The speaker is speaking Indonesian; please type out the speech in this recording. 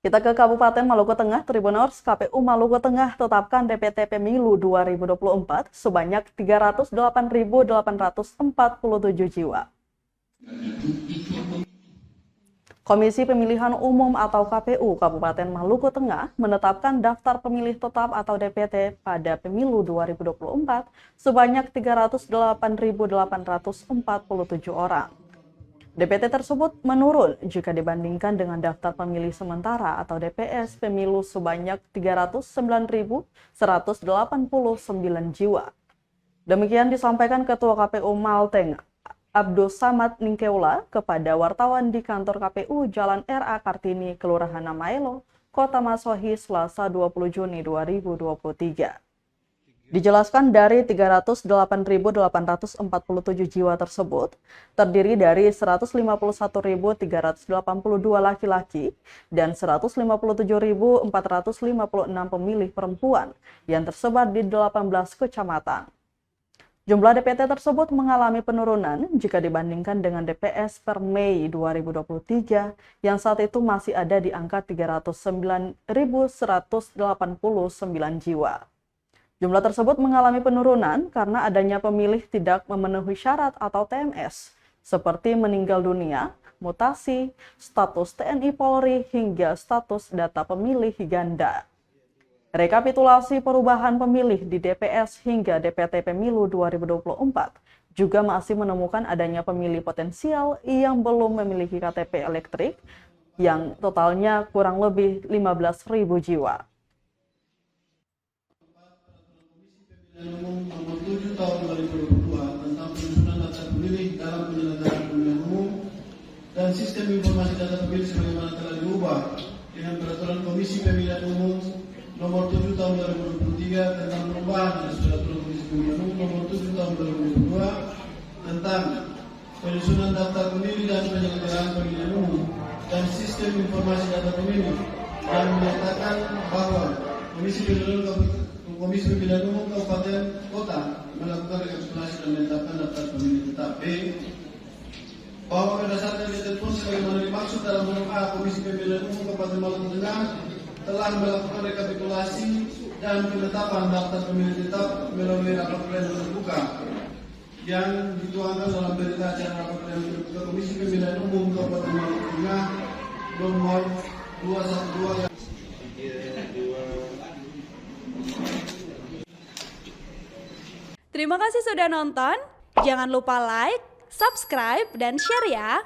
Kita ke Kabupaten Maluku Tengah, Tribuners. KPU Maluku Tengah tetapkan DPT Pemilu 2024 sebanyak 308.847 jiwa. Komisi Pemilihan Umum atau KPU Kabupaten Maluku Tengah menetapkan daftar pemilih tetap atau DPT pada Pemilu 2024 sebanyak 308.847 orang. DPT tersebut menurun jika dibandingkan dengan daftar pemilih sementara atau DPS pemilu sebanyak 309.189 jiwa. Demikian disampaikan Ketua KPU Malteng, Abdul Samad Ningkeula, kepada wartawan di kantor KPU Jalan R.A. Kartini, Kelurahan Namaelo, Kota Masohi, Selasa 20 Juni 2023. Dijelaskan dari 308.847 jiwa tersebut, terdiri dari 151.382 laki-laki dan 157.456 pemilih perempuan yang tersebar di 18 kecamatan. Jumlah DPT tersebut mengalami penurunan jika dibandingkan dengan DPS per Mei 2023 yang saat itu masih ada di angka 309.189 jiwa. Jumlah tersebut mengalami penurunan karena adanya pemilih tidak memenuhi syarat atau TMS, seperti meninggal dunia, mutasi, status TNI Polri, hingga status data pemilih ganda. Rekapitulasi perubahan pemilih di DPS hingga DPT Pemilu 2024 juga masih menemukan adanya pemilih potensial yang belum memiliki KTP elektrik, yang totalnya kurang lebih 15.000 jiwa. Umum Nomor 7 Tahun 2022 tentang penyusunan daftar pemilih dalam penyelenggaraan pemilihan umum dan sistem informasi data pemilih sebagaimana telah diubah dengan Peraturan Komisi Pemilihan Umum Nomor 7 Tahun 2023 tentang perubahan atas Peraturan Komisi Pemilihan Umum Nomor 7 Tahun 2022 tentang penyusunan daftar pemilih dan penyelenggaraan pemilihan umum dan sistem informasi data pemilih, yang menyatakan bahwa Komisi Pemilihan Umum Kabupaten Kota melakukan rekapitulasi dan menetapkan daftar pemilih tetap. B. Bahwa berdasarkan ketentuan sebagaimana dimaksud dalam huruf A, Komisi Pemilihan Umum Kabupaten Maluku Tengah telah melakukan rekapitulasi dan penetapan daftar pemilih tetap melalui rapat pleno terbuka yang dituangkan dalam berita acara rapat pleno terbuka Komisi Pemilihan Umum Kabupaten Maluku Tengah nomor 212. Terima kasih sudah nonton. Jangan lupa like, subscribe, dan share ya.